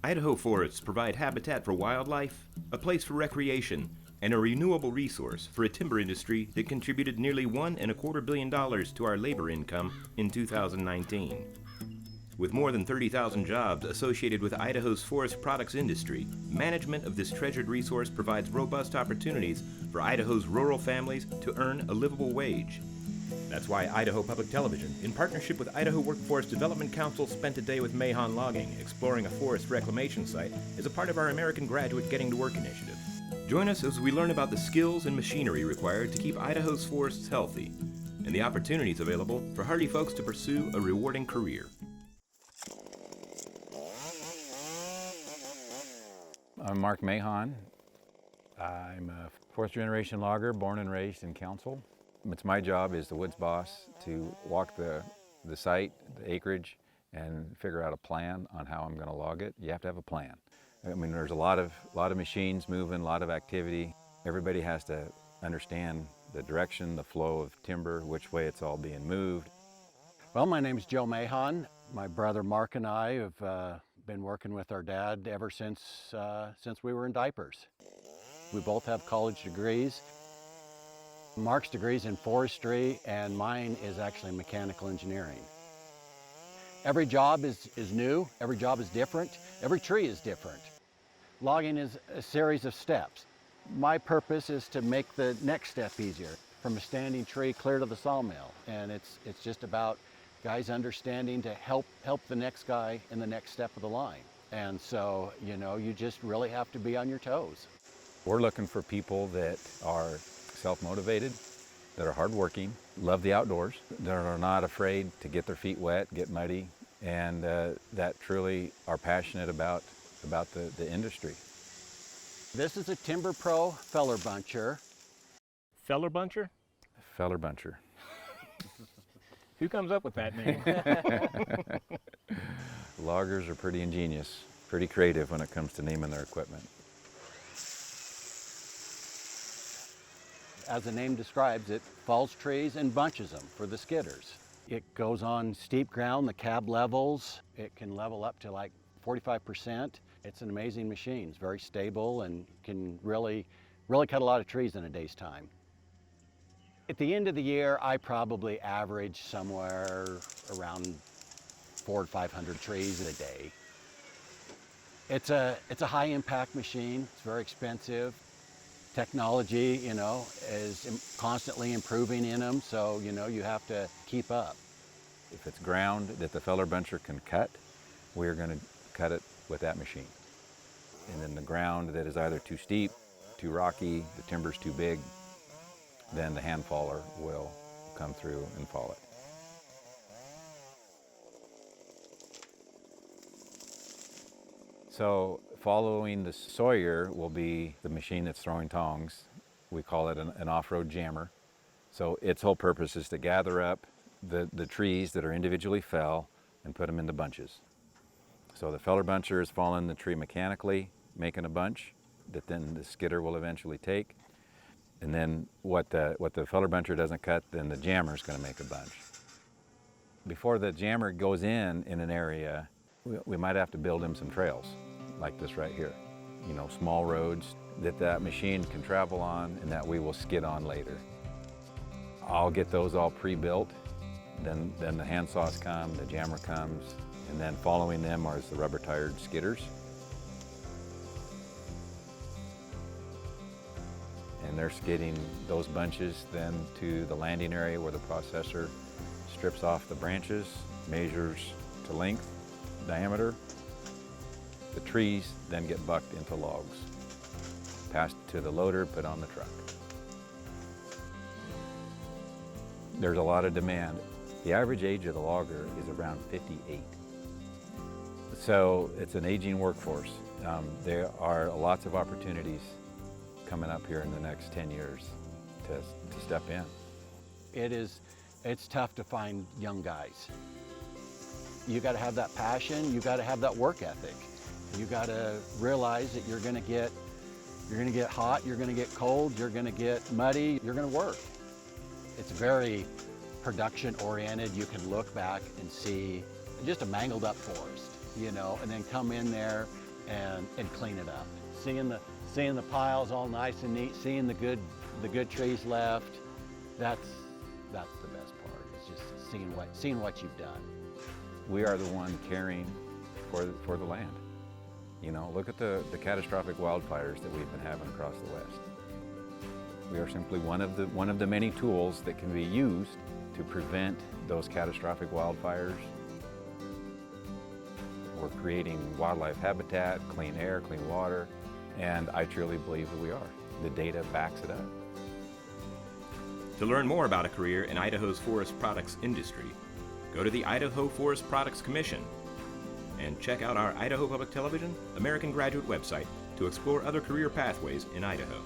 Idaho forests provide habitat for wildlife, a place for recreation, and a renewable resource for a timber industry that contributed nearly $1.25 billion to our labor income in 2019. With more than 30,000 jobs associated with Idaho's forest products industry, management of this treasured resource provides robust opportunities for Idaho's rural families to earn a livable wage. That's why Idaho Public Television, in partnership with Idaho Workforce Development Council, spent a day with Mahon Logging exploring a forest reclamation site as a part of our American Graduate Getting to Work initiative. Join us as we learn about the skills and machinery required to keep Idaho's forests healthy and the opportunities available for hardy folks to pursue a rewarding career. I'm Mark Mahon. I'm a fourth generation logger, born and raised in Council. It's my job as the woods boss to walk the site, the acreage, and figure out a plan on how I'm going to log it. You have to have a plan. I mean, there's a lot of machines moving, a lot of activity. Everybody has to understand the direction, the flow of timber, which way it's all being moved. Well, my name's Joe Mahon. My brother Mark and I have been working with our dad ever since we were in diapers. We both have college degrees. Mark's degree is in forestry and mine is actually mechanical engineering. Every job is new, every job is different, every tree is different. Logging is a series of steps. My purpose is to make the next step easier, from a standing tree clear to the sawmill. And it's just about guys understanding to help the next guy in the next step of the line. And so, you just really have to be on your toes. We're looking for people that are self-motivated, that are hardworking, love the outdoors, that are not afraid to get their feet wet, get muddy, and that truly are passionate about the industry. This is a Timber Pro feller buncher. Feller buncher? Feller buncher. Who comes up with that name? Loggers are pretty ingenious, pretty creative when it comes to naming their equipment. As the name describes, it falls trees and bunches them for the skidders. It goes on steep ground, the cab levels. It can level up to like 45%. It's an amazing machine. It's very stable and can really cut a lot of trees in a day's time. At the end of the year, I probably average somewhere around 400 to 500 trees a day. It's a high impact machine. It's very expensive. Technology, is constantly improving in them, so, you have to keep up. If it's ground that the feller buncher can cut, we're going to cut it with that machine. And then the ground that is either too steep, too rocky, the timber's too big, then the hand faller will come through and fall it. So following the Sawyer will be the machine that's throwing tongs. We call it an off-road jammer. So its whole purpose is to gather up the trees that are individually fell and put them into bunches. So the feller buncher is falling the tree mechanically, making a bunch that then the skidder will eventually take. And then what the feller buncher doesn't cut, then the jammer is going to make a bunch. Before the jammer goes in an area, we might have to build him some trails like this right here. Small roads that machine can travel on and that we will skid on later. I'll get those all pre-built, then the hand saws come, the jammer comes, and then following them are the rubber tired skidders. And they're skidding those bunches then to the landing area where the processor strips off the branches, measures to length, diameter. The trees then get bucked into logs, passed to the loader, put on the truck. There's a lot of demand. The average age of the logger is around 58. So it's an aging workforce. There are lots of opportunities coming up here in the next 10 years to step in. It's tough to find young guys. You got to have that passion, you got to have that work ethic. You got to realize that you're going to get hot, you're going to get cold, you're going to get muddy, you're going to work. It's very production oriented. You can look back and see just a mangled up forest. you know, and then come in there and clean it up. Seeing the piles all nice and neat, seeing the good trees left, that's the best part. It's just seeing what you've done. We are the one caring for the land. You know, look at the catastrophic wildfires that we've been having across the West. We are simply one of the many tools that can be used to prevent those catastrophic wildfires. We're creating wildlife habitat, clean air, clean water, and I truly believe that we are. The data backs it up. To learn more about a career in Idaho's forest products industry, go to the Idaho Forest Products Commission and check out our Idaho Public Television American Graduate website to explore other career pathways in Idaho.